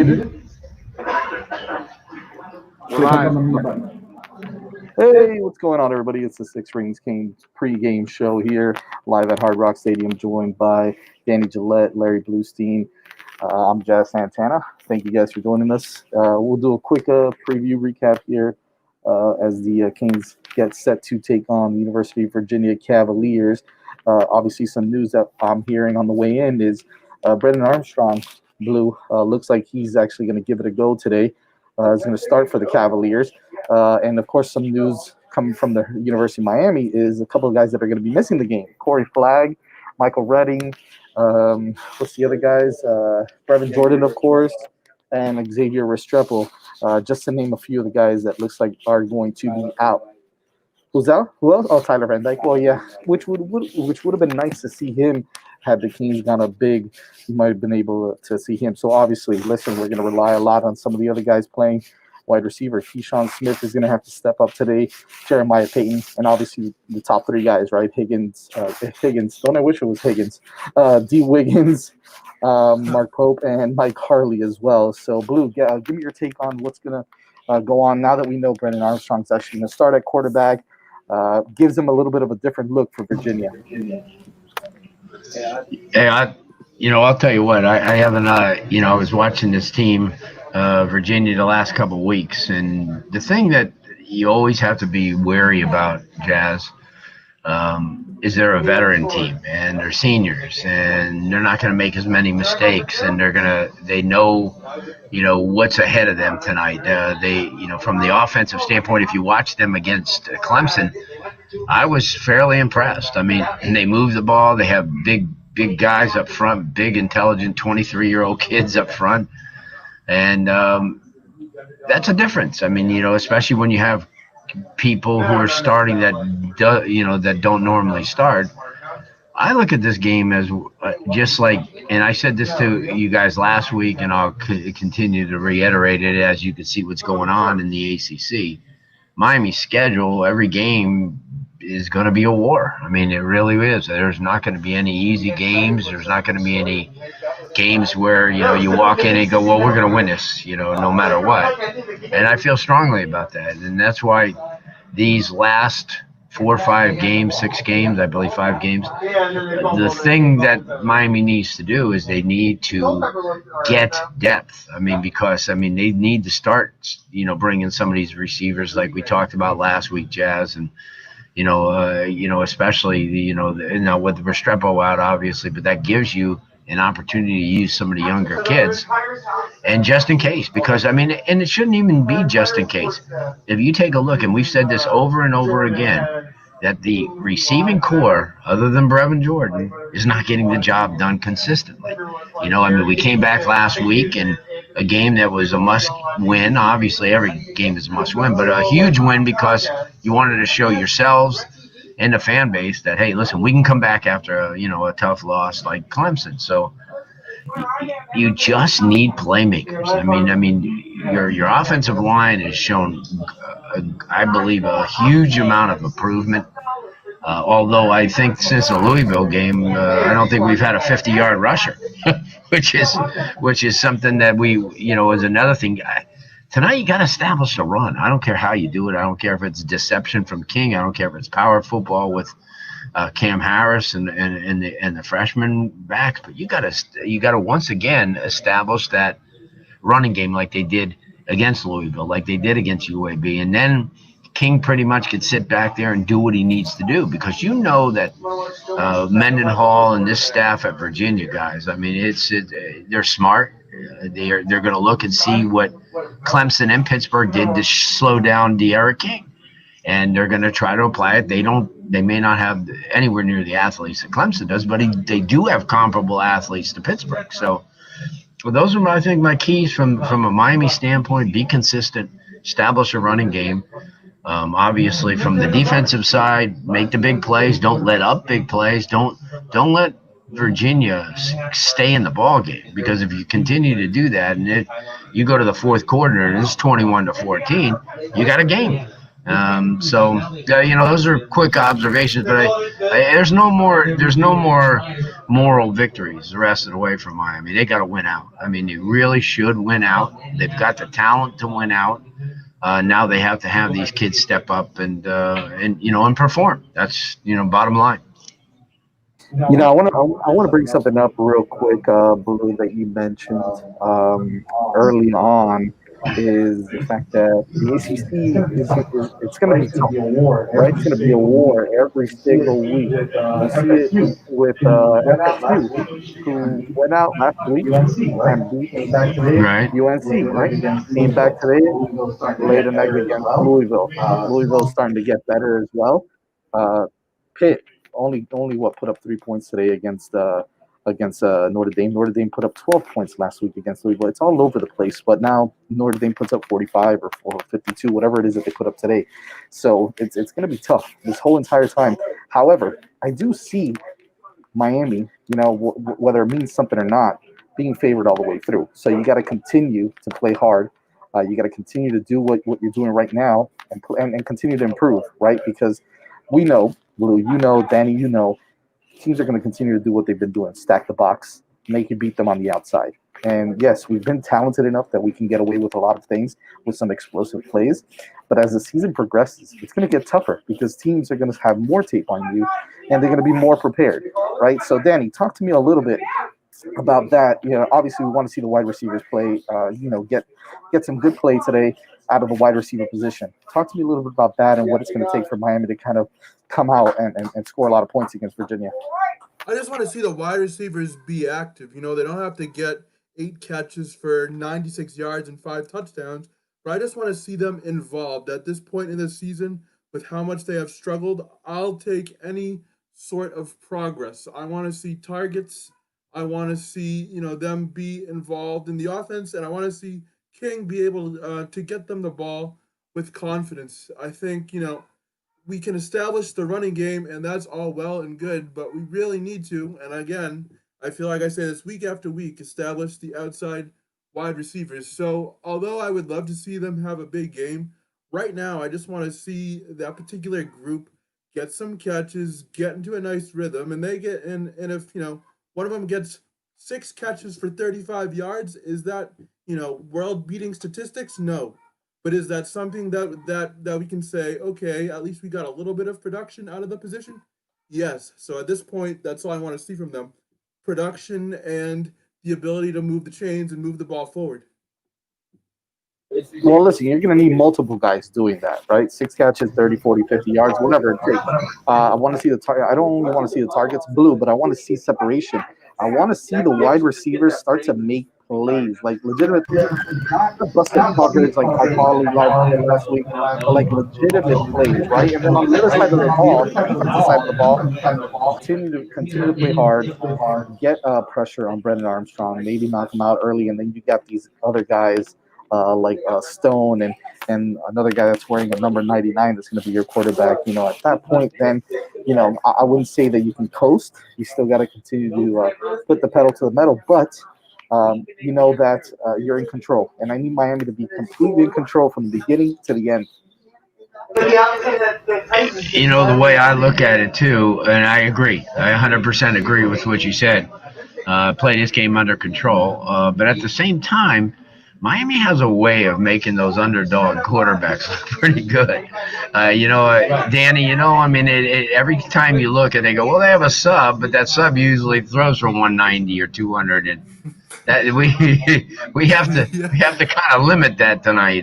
Muted? We're Click on the live. mute button. Hey, what's going on, everybody? It's the Six Rings Kings pregame show here, live at Hard Rock Stadium, joined by Danny Gillette, Larry Bluestein. I'm Jazz Santana. Thank you guys for joining us. We'll do a quick preview recap here as the Kings get set to take on the University of Virginia Cavaliers. Obviously, some news that I'm hearing on the way in is Brendan Armstrong, Blue, looks like he's actually going to give it a go today. Is going to start for the Cavaliers. And of course, some news coming from the University of Miami is a couple of guys that are going to be missing the game. Corey Flagg, Michael Redding, what's the other guys? Brevin Jordan, of course, and Xavier Restrepo, just to name a few of the guys that looks like are going to be out. Who's out? Who else? Oh, Tyler Van Dyke. Well, yeah, which would have been nice to see him had the Kings gone up big. You might have been able to see him. So obviously, listen, we're going to rely a lot on some of the other guys playing. Wide receiver Keyshawn Smith is going to have to step up today. Jeremiah Payton, and obviously the top three guys, right? Higgins. Don't I wish it was Higgins? D. Wiggins, Mark Pope, and Mike Harley as well. So, Blue, give me your take on what's going to go on now that we know Brendan Armstrong's actually going to start at quarterback. Gives them a little bit of a different look for Virginia. Yeah, I'll tell you what. I haven't. I was watching this team, Virginia, the last couple of weeks, and the thing that you always have to be wary about, Jazz, is they're a veteran team and they're seniors and they're not going to make as many mistakes and they know what's ahead of them tonight. From the offensive standpoint, if you watch them against Clemson, I was fairly impressed. I mean, they move the ball. They have big guys up front, big, intelligent 23-year-old kids up front. And that's a difference. I mean, especially when you have people who are starting that don't normally start. I look at this game as just like, and I said this to you guys last week, and I'll continue to reiterate it as you can see what's going on in the ACC. Miami's schedule, every game is going to be a war. I mean, it really is. There's not going to be any easy games. There's not going to be any games where, you walk in and go, well, we're going to win this, no matter what. And I feel strongly about that. And that's why these last 4 or 5 games, 6 games, I believe 5 games, the thing that Miami needs to do is they need to get depth. I mean, because, they need to start, bringing some of these receivers like we talked about last week, Jazz, and, especially, now with the Restrepo out, obviously, but that gives you an opportunity to use some of the younger kids. And just in case, because, and it shouldn't even be just in case. If you take a look, and we've said this over and over again, that the receiving core, other than Brevin Jordan, is not getting the job done consistently. We came back last week and a game that was a must-win. Obviously, every game is a must-win, but a huge win because you wanted to show yourselves and the fan base that, hey, listen, we can come back after a tough loss like Clemson. So you just need playmakers. Your offensive line has shown, I believe, a huge amount of improvement. Although I think since the Louisville game, I don't think we've had a 50-yard rusher, which is something that we, is another thing. Tonight you got to establish a run. I don't care how you do it. I don't care if it's deception from King. I don't care if it's power football with Cam Harris and the freshman backs. But you got to once again establish that running game like they did against Louisville, like they did against UAB, and then King pretty much could sit back there and do what he needs to do, because that Mendenhall and this staff at Virginia, guys, they're smart. They're going to look and see what Clemson and Pittsburgh did to slow down De'Ara King, and they're going to try to apply it. They may not have anywhere near the athletes that Clemson does, but they do have comparable athletes to Pittsburgh. So those are, I think, my keys from a Miami standpoint. Be consistent, establish a running game. Obviously, from the defensive side, make the big plays. Don't let up big plays. Don't let Virginia stay in the ball game, because if you continue to do that and you go to the fourth quarter and it's 21-14, you got a game. Those are quick observations, but there's no more moral victories the rest of the way for Miami. They got to win out. I mean, they really should win out. They've got the talent to win out. Now they have to have these kids step up and perform. That's bottom line. I want to bring something up real quick, Blue, that you mentioned early on is the fact that the ACC is it's going to be tough, right? It's going to be a war every single week. You see it with FSU, who went out last week and beat Right. UNC, right? Came back today, laid an egg against Louisville. Louisville's starting to get better as well. Pitt only what put up 3 points today against Notre Dame. Notre Dame put up 12 points last week against Louisville. It's all over the place, but now Notre Dame puts up 45 or 52, whatever it is that they put up today. So it's going to be tough this whole entire time. However, I do see Miami, whether it means something or not, being favored all the way through. So you got to continue to play hard. You got to continue to do what you're doing right now and continue to improve, right? Because we know, Lou, Danny, teams are going to continue to do what they've been doing, stack the box, make you beat them on the outside. And yes, we've been talented enough that we can get away with a lot of things with some explosive plays. But as the season progresses, it's going to get tougher because teams are going to have more tape on you and they're going to be more prepared, right? So, Danny, talk to me a little bit about that. Obviously, we want to see the wide receivers play, get some good play today out of the wide receiver position. Talk to me a little bit about that and what it's going to take for Miami to kind of come out and score a lot of points against Virginia. I just want to see the wide receivers be active. They don't have to get 8 catches for 96 yards and 5 touchdowns, but I just want to see them involved at this point in the season with how much they have struggled. I'll take any sort of progress. I want to see targets. I want to see them be involved in the offense, and I want to see King be able to get them the ball with confidence. I think we can establish the running game, and that's all well and good, but we really need to, and again, I feel like I say this week after week, establish the outside wide receivers. So, although I would love to see them have a big game, right now I just want to see that particular group get some catches, get into a nice rhythm, and they get in. And if one of them gets 6 catches for 35 yards, is that world beating statistics? No. But is that something that we can say, okay, at least we got a little bit of production out of the position? Yes. So at this point, that's all I want to see from them. Production and the ability to move the chains and move the ball forward. Well, listen, you're going to need multiple guys doing that, right? 6 catches, 30, 40, 50 yards, whatever it takes. I want to see the target. I don't only want to see the targets blue, but I want to see separation. I want to see the wide receivers start to make plays, like legitimate, not the busted coverage like Paul last week, but like legitimate plays, right? And then on the other side of the ball, defensive side of the ball, continue to play hard, get pressure on Brendan Armstrong, maybe knock him out early, and then you got these other guys like Stone and another guy that's wearing a number 99 that's going to be your quarterback. At that point, then, I wouldn't say that you can coast. You still got to continue to put the pedal to the metal, but that you're in control. And I need Miami to be completely in control from the beginning to the end. The way I look at it too, and I agree. I 100% agree with what you said. Play this game under control, but at the same time, Miami has a way of making those underdog quarterbacks look pretty good. Danny, I mean, every time you look and they go, well, they have a sub, but that sub usually throws for 190 or 200, and that we have to kind of limit that tonight.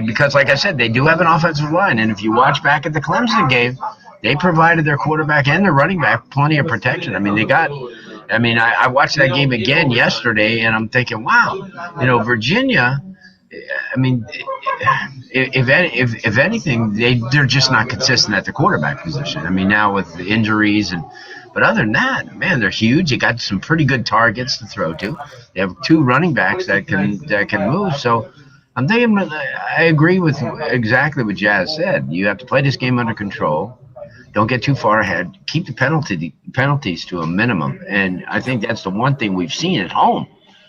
Because like I said, they do have an offensive line, and if you watch back at the Clemson game, they provided their quarterback and their running back plenty of protection. I mean, I watched that game again yesterday, and I'm thinking, wow, Virginia. I mean, if anything, they're just not consistent at the quarterback position. I mean, now with the injuries but other than that, man, they're huge. They got some pretty good targets to throw to. They have 2 running backs that can move. So I'm thinking, I agree with exactly what Jazz said. You have to play this game under control. Don't get too far ahead. Keep the penalties to a minimum. And I think that's the one thing we've seen at home.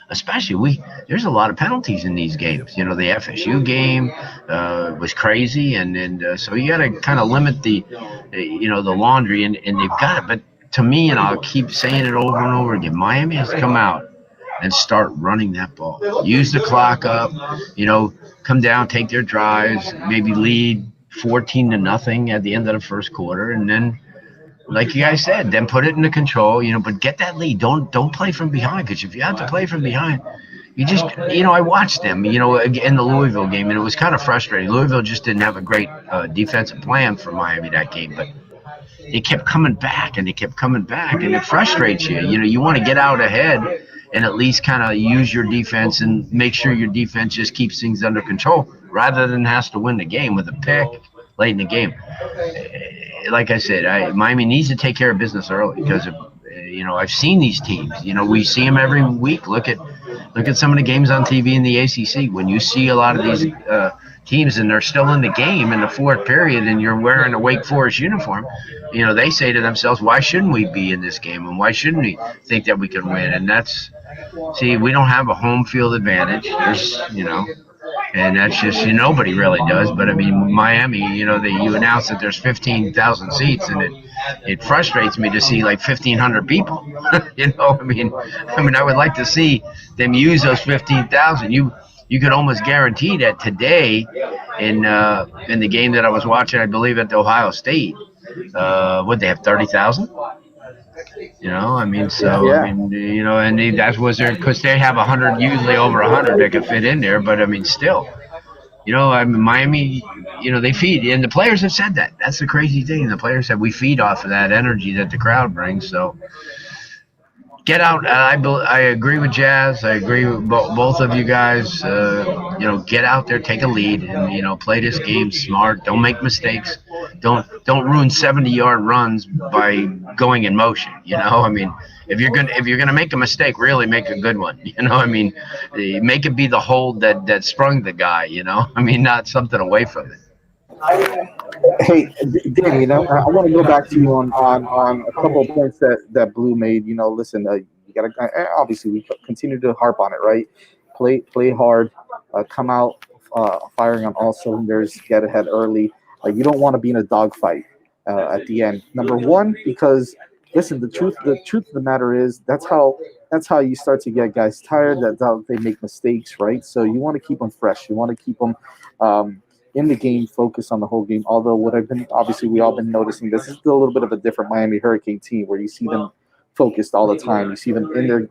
especially there's a lot of penalties in these Yep. games. The FSU game was crazy, and so you got to kind of limit the laundry, and they've got it. But to me, and I'll keep saying it over and over again, Miami has to come out and start running that ball. Use the clock up, come down, take their drives, maybe lead 14-0 at the end of the first quarter, and then, like you guys said, then put it into control. But get that lead. Don't play from behind, because if you have to play from behind, you just, I watched them, in the Louisville game, and it was kind of frustrating. Louisville just didn't have a great defensive plan for Miami that game, but they kept coming back and they kept coming back, and it frustrates you. You want to get out ahead and at least kind of use your defense and make sure your defense just keeps things under control rather than has to win the game with a pick late in the game. Like I said, Miami needs to take care of business early, because I've seen these teams. We see them every week. Look at some of the games on TV in the ACC. When you see a lot of these teams and they're still in the game in the fourth period, and you're wearing a Wake Forest uniform, they say to themselves, "Why shouldn't we be in this game? And why shouldn't we think that we can win?" And we don't have a home field advantage. And that's just, nobody really does. But I mean, Miami, you announce that there's 15,000 seats, and it frustrates me to see like 1,500 people. I would like to see them use those 15,000. You could almost guarantee that today, in the game that I was watching, I believe at Ohio State, would they have 30,000? So Yeah. and that was their, because they have 100, usually over 100 that could fit in there. But I mean, still, Miami, they feed, and the players have said that. That's the crazy thing. The players said we feed off of that energy that the crowd brings. So get out. I agree with Jazz. I agree with both of you guys. Get out there, take a lead, and play this game smart. Don't make mistakes. Don't ruin 70-yard runs by going in motion. If you're gonna make a mistake, really make a good one. Make it be the hold that sprung the guy. Not something away from it. Hey, Danny, I want to go back to you on a couple of points that Blue made. Listen, you got to, obviously we continue to harp on it, right? Play hard, come out firing on all cylinders, get ahead early. You don't want to be in a dogfight at the end. Number one, because listen, the truth of the matter is that's how you start to get guys tired. That's how they make mistakes, right? So you want to keep them fresh. You want to keep them. In the game, focus on the whole game. Although what I've been, obviously we all been noticing, this is still a little bit of a different Miami Hurricane team where you see them focused all the time. You see them in there,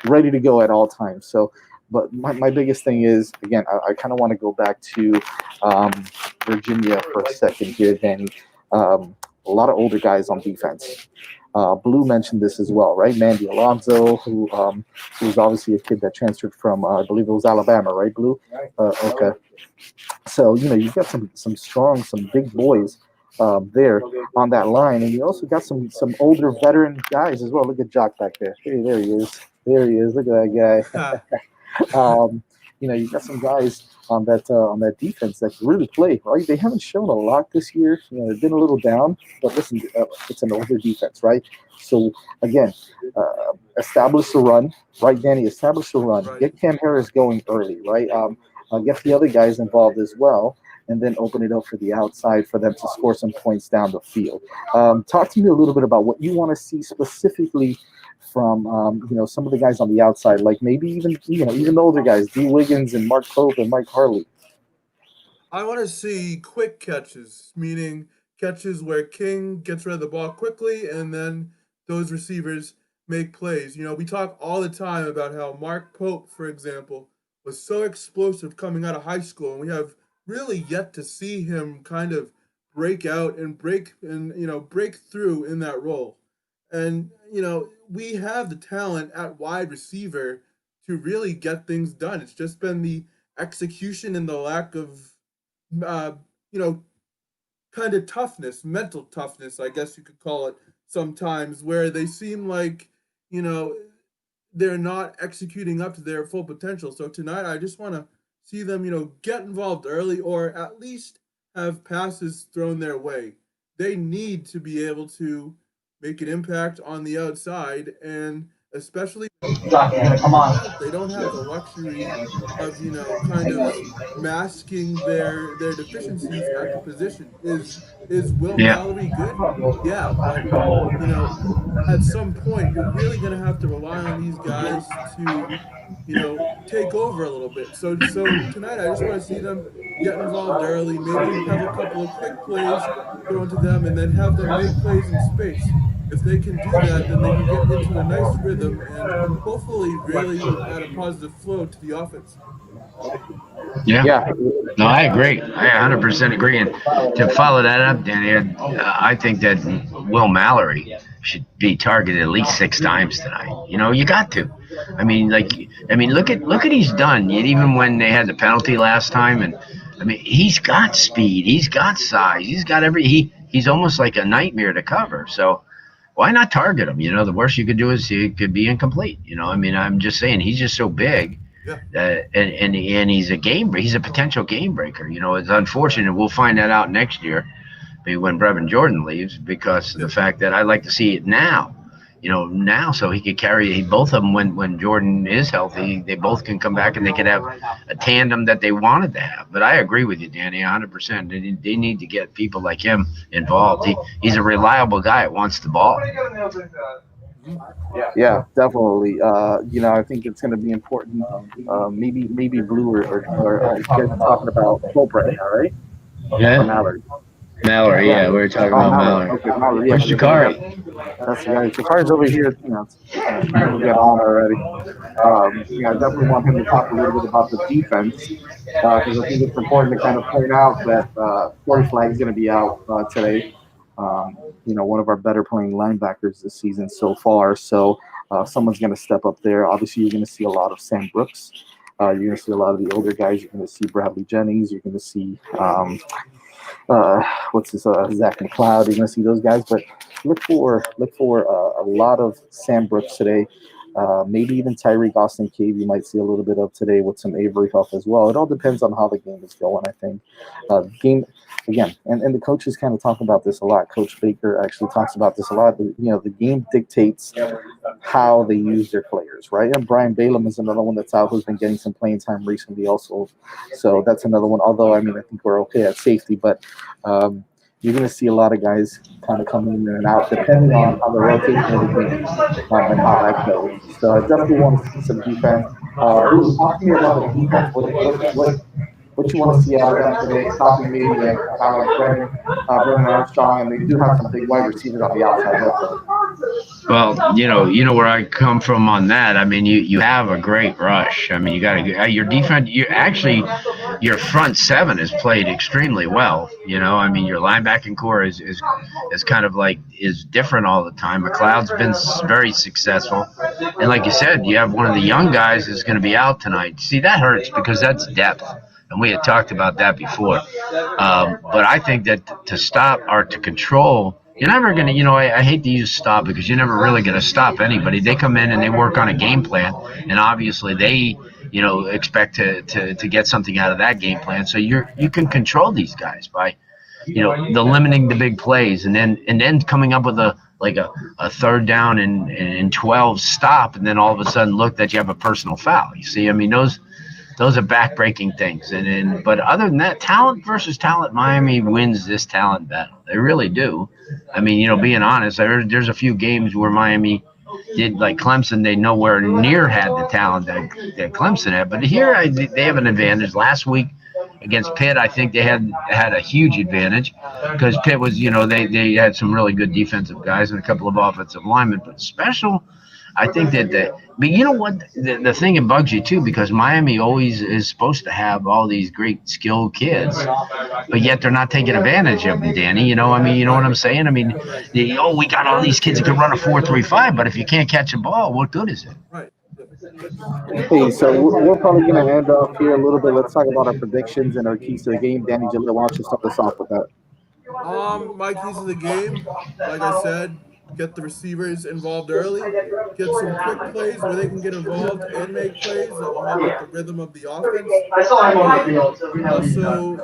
ready to go at all times. So, but my biggest thing is, again, I kind of want to go back to um, Virginia for a second here, Danny. A lot of older guys on defense. Blue mentioned this as well, right? Mandy Alonso, who's obviously a kid that transferred from, I believe it was Alabama, right, Blue? Okay. So you've got some strong, some big boys there on that line, and you also got some older veteran guys as well. Look at Jock back there. Hey, there he is. There he is. Look at that guy. You got some guys on that defense that can really play. Right? They haven't shown a lot this year. They've been a little down, but listen, it's an older defense, right? So again, establish the run, right, Danny? Establish the run. Right. Get Cam Harris going early, right? Get the other guys involved as well, and then open it up for the outside for them to score some points down the field. Talk to me a little bit about what you want to see specifically from some of the guys on the outside, like maybe even the older guys, D. Wiggins and Mark Pope and Mike Harley. I want to see quick catches, meaning catches where King gets rid of the ball quickly and then those receivers make plays. We talk all the time about how Mark Pope, for example, was so explosive coming out of high school, and we have really yet to see him kind of break out and break through in that role. And we have the talent at wide receiver to really get things done. It's just been the execution and the lack of uh, you know, kind of toughness, mental toughness, I guess you could call it sometimes, where they seem like, you know, they're not executing up to their full potential. So tonight, I just want to see them, get involved early or at least have passes thrown their way. They need to be able to make an impact on the outside. And especially Come on. they don't have the luxury of kind of masking their deficiencies at the position. Is Will Yeah. Mallory good? Yeah, but you know at some point you're really going to have to rely on these guys to take over a little bit. So tonight I just want to see them get involved early, maybe have a couple of quick plays thrown to them, and then have them make plays in space. If they can do that, then they can get into a nice rhythm and hopefully really add a positive flow to the offense. Yeah. Yeah, No, I agree. I 100% agree. And to follow that up, Danny, I think that Will Mallory should be targeted at least 6 times tonight. You got to. Look at he's done. Even when they had the penalty last time, and he's got speed, he's got size, he's got he's almost like a nightmare to cover. So why not target him? The worst you could do is he could be incomplete. I'm just saying he's just so big. Yeah. And he's he's a potential game breaker. It's unfortunate. We'll find that out next year, maybe when Brevin Jordan leaves, because of the fact that I'd like to see it now. Now, so he could carry both of them when Jordan is healthy. They both can come back and they could have a tandem that they wanted to have. But I agree with you, Danny, 100%. They need to get people like him involved. He's a reliable guy that wants the ball. yeah, definitely. I think it's going to be important. Maybe Blue or you guys are talking about Pope right now, right? Or Yeah, Mallard. Mallory. Yeah, we were talking about Mallory. Okay, Mallard. Yeah, Where's Jakari? that's the guy. Jakari's over here. Trying to get on already. I definitely want him to talk a little bit about the defense because I think it's important to kind of point out that Corey Flag is going to be out today. One of our better playing linebackers this season so far. So someone's going to step up there. Obviously, you're going to see a lot of Sam Brooks. You're going to see a lot of the older guys. You're going to see Bradley Jennings. You're going to see Zach McLeod. You're going to see those guys. But look for a lot of Sam Brooks today. Maybe even Tyreek Austin Cave you might see a little bit of today with some Avery Huff as well. It all depends on how the game is going, I think. Game again, and the coaches kind of talk about this a lot. Coach Baker actually talks about this a lot. The game dictates how they use their players, right? And Brian Balaam is another one that's out who's been getting some playing time recently also. So that's another one. Although, I think we're okay at safety, but you're going to see a lot of guys kind of coming in and out depending on how the rotation of the game and how that goes. So I definitely want to see some defense. Bruce, talk to me about the defense. What you want to see out of them today? Stopping maybe Brennan Armstrong, and they do have some big wide receivers on the outside also. Well, where I come from on that. You have a great rush. You got your defense. Your front seven has played extremely well. Your linebacking core is kind of is different all the time. McLeod's been very successful, and like you said, you have one of the young guys is going to be out tonight. See, that hurts because that's depth. And we had talked about that before. But I think that to stop or to control, you're never going to, I hate to use stop because you're never really going to stop anybody. They come in and they work on a game plan. And obviously they, expect to get something out of that game plan. So you can control these guys by, the limiting the big plays and then coming up with a third down and 12 stop. And then all of a sudden look that you have a personal foul. You see, those are back-breaking things. But other than that, talent versus talent, Miami wins this talent battle. They really do. Being honest, there's a few games where Miami did like Clemson. They nowhere near had the talent that Clemson had. But here they have an advantage. Last week against Pitt, I think they had a huge advantage because Pitt was, they had some really good defensive guys and a couple of offensive linemen. But special, I think but you know what? The thing that bugs you too, because Miami always is supposed to have all these great skilled kids, but yet they're not taking advantage of them, Danny. You know what I'm saying? We got all these kids that can run a 4.35, but if you can't catch a ball, what good is it? Right. Hey, so we're probably going to end off here a little bit. Let's talk about our predictions and our keys to the game. Danny Gillette, why don't you start us off with that? My keys to the game, like I said, get the receivers involved early, get some quick plays where they can get involved and make plays that will help with the rhythm of the offense. Also,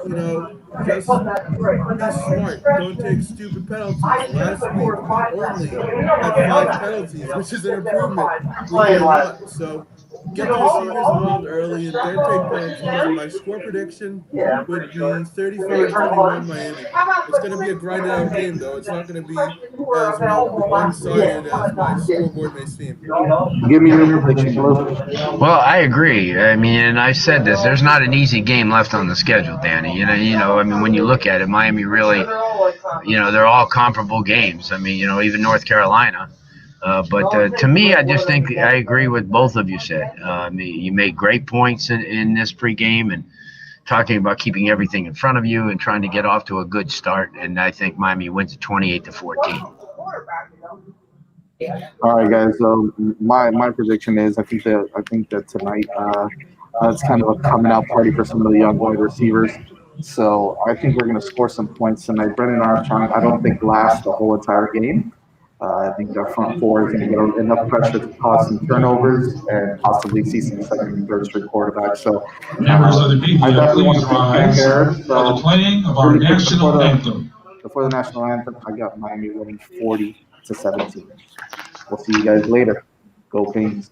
just be smart. Don't take stupid penalties. Last week we only had 5 penalties, which is an improvement, believe it or not. So get the receivers involved early and don't take penalties. And my score prediction would be 35-21 Miami. It's going to be a grinded out game, though. It's not going to be as one-sided as my scoreboard may seem. Give me your prediction, Blue. Well, I agree. I mean, and I said this. There's not an easy game left on the schedule, Danny. I mean, when you look at it, Miami really, they're all comparable games. I mean, even North Carolina. But to me, I just think I agree with both of you said. I mean, you made great points in this pregame and talking about keeping everything in front of you and trying to get off to a good start. And I think Miami wins 28-14. All right, guys. So my prediction is I think that tonight it's kind of a coming out party for some of the young wide receivers. So I think we're going to score some points tonight. Brendan Armstrong, I don't think lasts the whole entire game. I think our front four is going to get enough pressure to cause some turnovers and possibly see some second and third string quarterbacks. So members of the media, please rise for the playing of our national anthem. Before the national anthem, I got Miami winning 40-17. We'll see you guys later. Go Kings.